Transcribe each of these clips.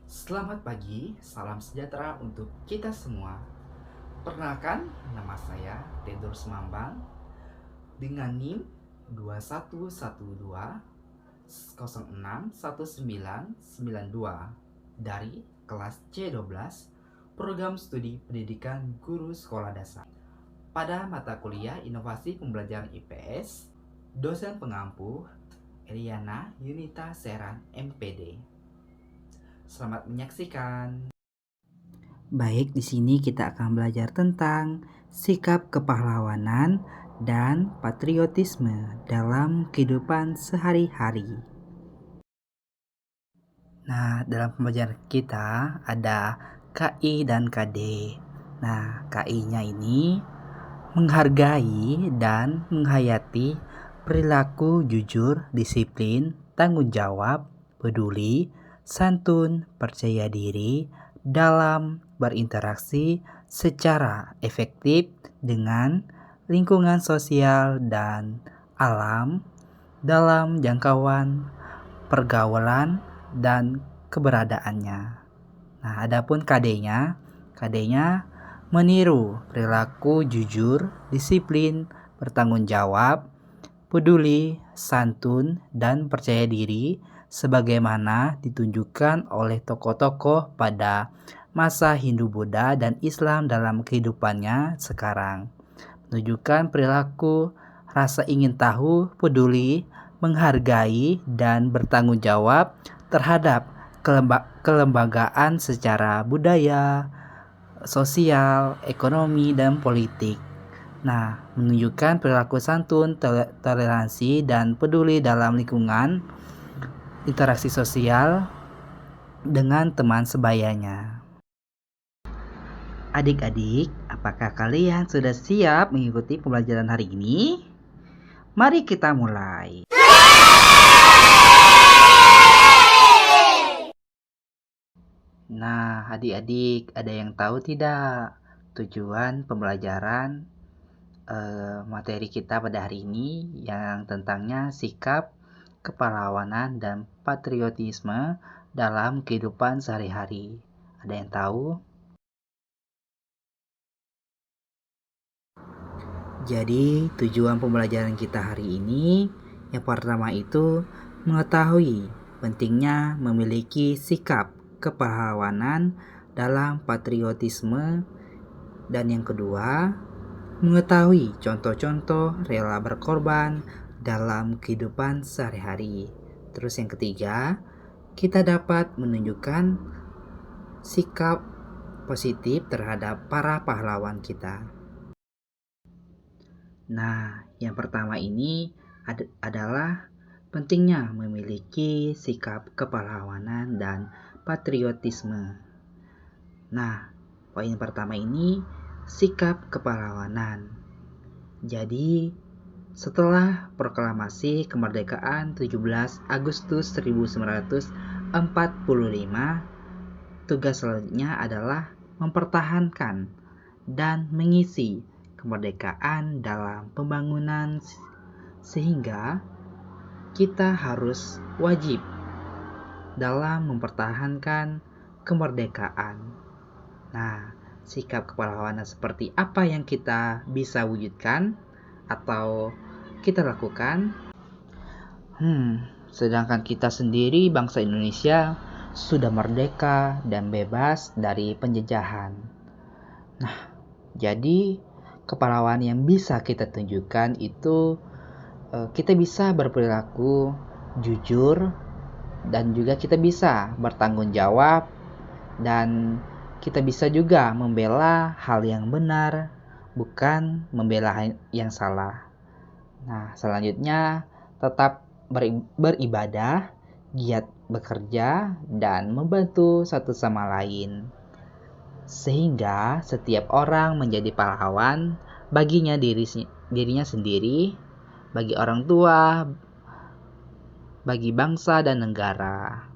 Selamat pagi, salam sejahtera untuk kita semua. Perkenalkan, nama saya Teodor Semambang dengan NIM 2112061992 dari kelas C12 Program Studi Pendidikan Guru Sekolah Dasar. Pada mata kuliah Inovasi Pembelajaran IPS, dosen pengampu Eliana Yunita Seran MPD. Selamat menyaksikan. Baik, di sini kita akan belajar tentang sikap kepahlawanan dan patriotisme dalam kehidupan sehari-hari. Nah, dalam pembelajaran kita ada KI dan KD. Nah, KI-nya ini menghargai dan menghayati perilaku jujur, disiplin, tanggung jawab, peduli, santun, percaya diri dalam berinteraksi secara efektif dengan lingkungan sosial dan alam dalam jangkauan pergaulan dan keberadaannya. Nah, adapun KD-nya meniru perilaku jujur, disiplin, bertanggung jawab, peduli, santun, dan percaya diri sebagaimana ditunjukkan oleh tokoh-tokoh pada masa Hindu, Buddha, dan Islam dalam kehidupannya sekarang. Menunjukkan perilaku rasa ingin tahu, peduli, menghargai, dan bertanggung jawab terhadap kelembagaan secara budaya, sosial, ekonomi, dan politik. Nah, menunjukkan perilaku santun, toleransi, dan peduli dalam lingkungan, interaksi sosial dengan teman sebayanya. Adik-adik, apakah kalian sudah siap mengikuti pembelajaran hari ini? Mari kita mulai. Nah, adik-adik, ada yang tahu tidak tujuan pembelajaran materi kita pada hari ini yang tentangnya sikap kepahlawanan dan patriotisme dalam kehidupan sehari-hari? Ada yang tahu? Jadi, tujuan pembelajaran kita hari ini yang pertama itu mengetahui pentingnya memiliki sikap kepahlawanan dalam patriotisme, dan yang kedua mengetahui contoh-contoh rela berkorban dalam kehidupan sehari-hari. Terus yang ketiga, kita dapat menunjukkan sikap positif terhadap para pahlawan kita. Nah, yang pertama ini adalah pentingnya memiliki sikap kepahlawanan dan patriotisme. Nah, poin pertama ini sikap kepahlawanan. Jadi, setelah proklamasi kemerdekaan 17 Agustus 1945, tugas selanjutnya adalah mempertahankan dan mengisi kemerdekaan dalam pembangunan, sehingga kita harus wajib dalam mempertahankan kemerdekaan. Nah, sikap kepahlawanan seperti apa yang kita bisa wujudkan atau kita lakukan? Sedangkan kita sendiri bangsa Indonesia sudah merdeka dan bebas dari penjajahan. Nah, jadi kepahlawanan yang bisa kita tunjukkan itu kita bisa berperilaku jujur, dan juga kita bisa bertanggung jawab, dan kita bisa juga membela hal yang benar, bukan membela yang salah. Nah, selanjutnya tetap beribadah, giat bekerja, dan membantu satu sama lain. Sehingga setiap orang menjadi pahlawan baginya dirinya sendiri, bagi orang tua, bagi bangsa dan negara.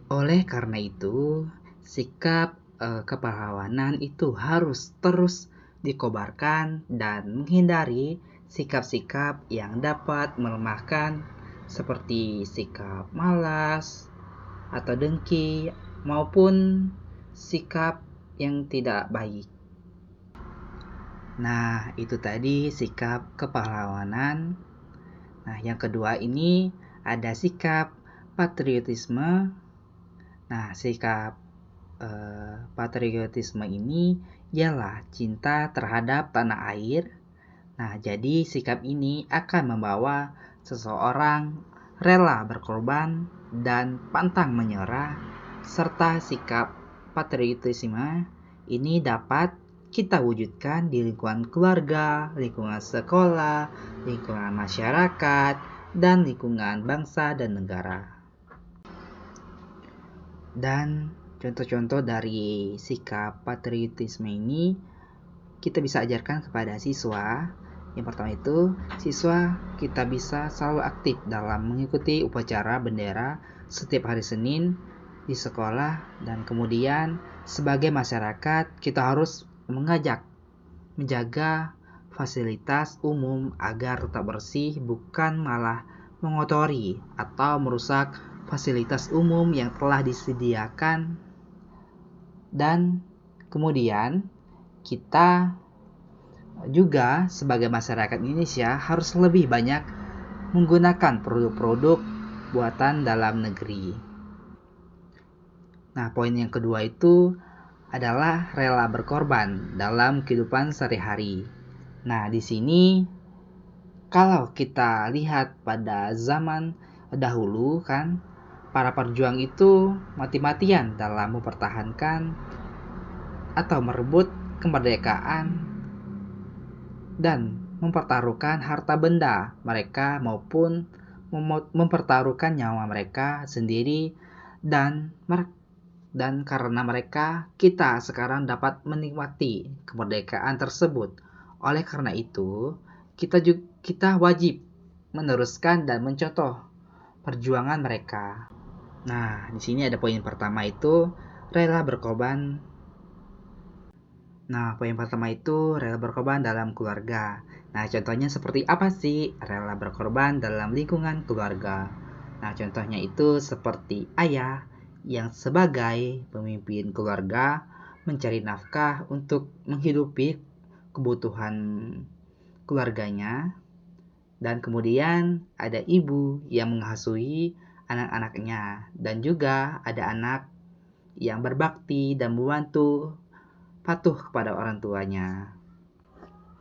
Oleh karena itu, sikap kepahlawanan itu harus terus dikobarkan dan menghindari sikap-sikap yang dapat melemahkan, seperti sikap malas, atau dengki maupun sikap yang tidak baik. Nah, itu tadi sikap kepahlawanan. Nah, yang kedua ini ada sikap patriotisme. Nah, sikap patriotisme ini ialah cinta terhadap tanah air. Nah, jadi sikap ini akan membawa seseorang rela berkorban dan pantang menyerah, serta sikap patriotisme ini dapat kita wujudkan di lingkungan keluarga, lingkungan sekolah, lingkungan masyarakat, dan lingkungan bangsa dan negara. Dan contoh-contoh dari sikap patriotisme ini kita bisa ajarkan kepada siswa. Yang pertama itu, siswa kita bisa selalu aktif dalam mengikuti upacara bendera setiap hari Senin di sekolah, dan kemudian sebagai masyarakat kita harus menjaga fasilitas umum agar tetap bersih, bukan malah mengotori atau merusak fasilitas umum yang telah disediakan. Dan kemudian kita juga sebagai masyarakat Indonesia harus lebih banyak menggunakan produk-produk buatan dalam negeri. Nah, poin yang kedua itu adalah rela berkorban dalam kehidupan sehari-hari. Nah, di sini kalau kita lihat pada zaman dahulu kan, para perjuang itu mati-matian dalam mempertahankan atau merebut kemerdekaan dan mempertaruhkan harta benda mereka maupun mempertaruhkan nyawa mereka sendiri, dan karena mereka kita sekarang dapat menikmati kemerdekaan tersebut. Oleh karena itu, kita wajib meneruskan dan mencontoh perjuangan mereka. Nah, di sini ada poin pertama itu rela berkorban. Nah, poin pertama itu rela berkorban dalam keluarga. Nah, contohnya seperti apa sih rela berkorban dalam lingkungan keluarga? Nah, contohnya itu seperti ayah yang sebagai pemimpin keluarga mencari nafkah untuk menghidupi kebutuhan keluarganya. Dan kemudian ada ibu yang mengasuhi anak-anaknya. Dan juga ada anak yang berbakti dan membantu patuh kepada orang tuanya.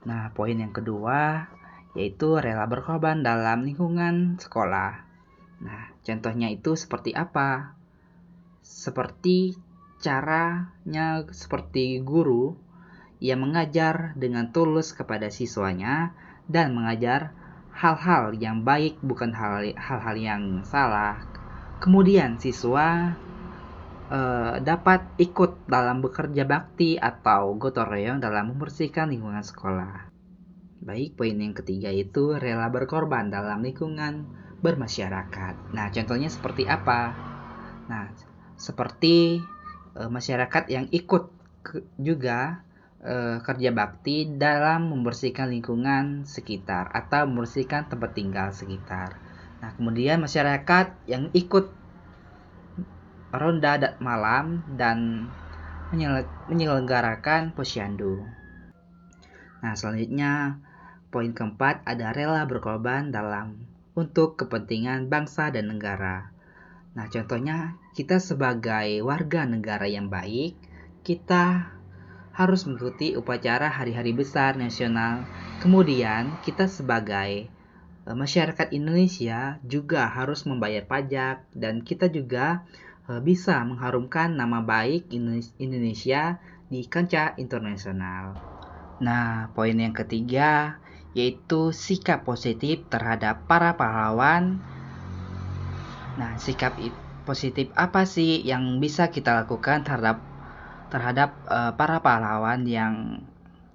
Nah, poin yang kedua yaitu rela berkorban dalam lingkungan sekolah. Nah, contohnya itu seperti apa? Seperti caranya seperti guru yang mengajar dengan tulus kepada siswanya dan mengajar hal-hal yang baik, bukan hal-hal yang salah. Kemudian siswa dapat ikut dalam bekerja bakti atau gotong royong dalam membersihkan lingkungan sekolah. Baik, poin yang ketiga itu rela berkorban dalam lingkungan bermasyarakat. Nah, contohnya seperti apa? Nah, seperti masyarakat yang ikut juga kerja bakti dalam membersihkan lingkungan sekitar atau membersihkan tempat tinggal sekitar. Nah, kemudian masyarakat yang ikut ronda malam dan menyelenggarakan posyandu. Nah, selanjutnya poin keempat ada rela berkorban untuk kepentingan bangsa dan negara. Nah, contohnya kita sebagai warga negara yang baik, kita harus mengikuti upacara hari-hari besar nasional. Kemudian kita sebagai masyarakat Indonesia juga harus membayar pajak, dan kita juga bisa mengharumkan nama baik Indonesia di kancah internasional. Nah, poin yang ketiga yaitu sikap positif terhadap para pahlawan. Nah, sikap positif apa sih yang bisa kita lakukan terhadap para pahlawan yang,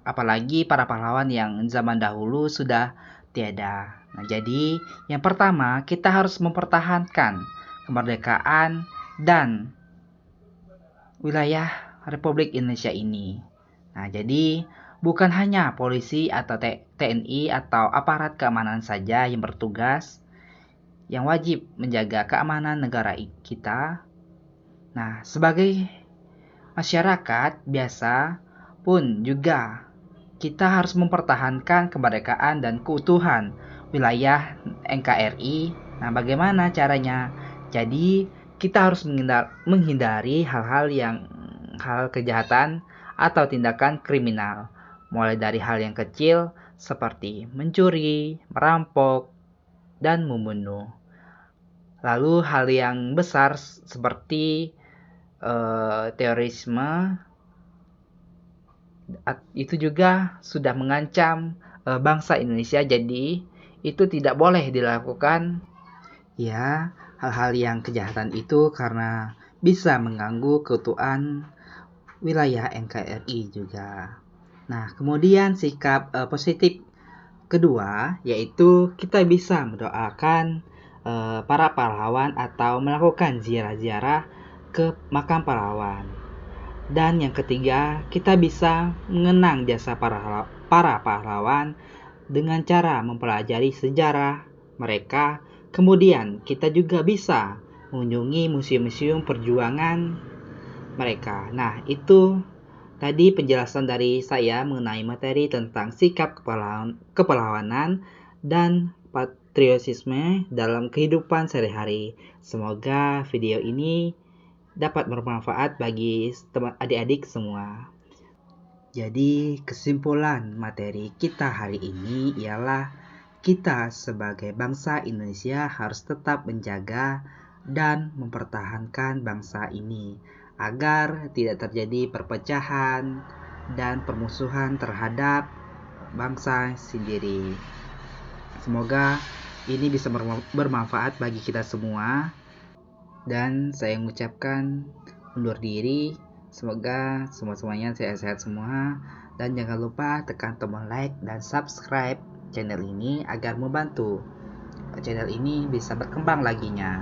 apalagi para pahlawan yang zaman dahulu sudah tiada. Nah, jadi yang pertama kita harus mempertahankan kemerdekaan dan wilayah Republik Indonesia ini. Nah, jadi bukan hanya polisi atau TNI atau aparat keamanan saja yang bertugas, yang wajib menjaga keamanan negara kita, Nah, sebagai masyarakat biasa pun juga kita harus mempertahankan kemerdekaan dan keutuhan wilayah NKRI. Nah, bagaimana caranya? Jadi, kita harus menghindari hal kejahatan atau tindakan kriminal, mulai dari hal yang kecil seperti mencuri, merampok, dan membunuh. Lalu hal yang besar seperti terorisme itu juga sudah mengancam bangsa Indonesia, jadi itu tidak boleh dilakukan. Ya, hal-hal yang kejahatan itu karena bisa mengganggu keutuhan wilayah NKRI juga. Nah, kemudian sikap positif kedua yaitu kita bisa mendoakan para pahlawan atau melakukan ziarah-ziarah ke makam pahlawan. Dan yang ketiga, kita bisa mengenang jasa para pahlawan dengan cara mempelajari sejarah mereka. Kemudian kita juga bisa mengunjungi museum-museum perjuangan mereka. Nah, itu tadi penjelasan dari saya mengenai materi tentang sikap kepahlawanan dan patriotisme dalam kehidupan sehari-hari. Semoga video ini dapat bermanfaat bagi teman adik-adik semua. Jadi kesimpulan materi kita hari ini ialah kita sebagai bangsa Indonesia harus tetap menjaga dan mempertahankan bangsa ini agar tidak terjadi perpecahan dan permusuhan terhadap bangsa sendiri. Semoga ini bisa bermanfaat bagi kita semua. Dan saya mengucapkan undur diri. Semoga semuanya sehat-sehat semua. Dan jangan lupa tekan tombol like dan subscribe channel ini agar membantu channel ini bisa berkembang laginya.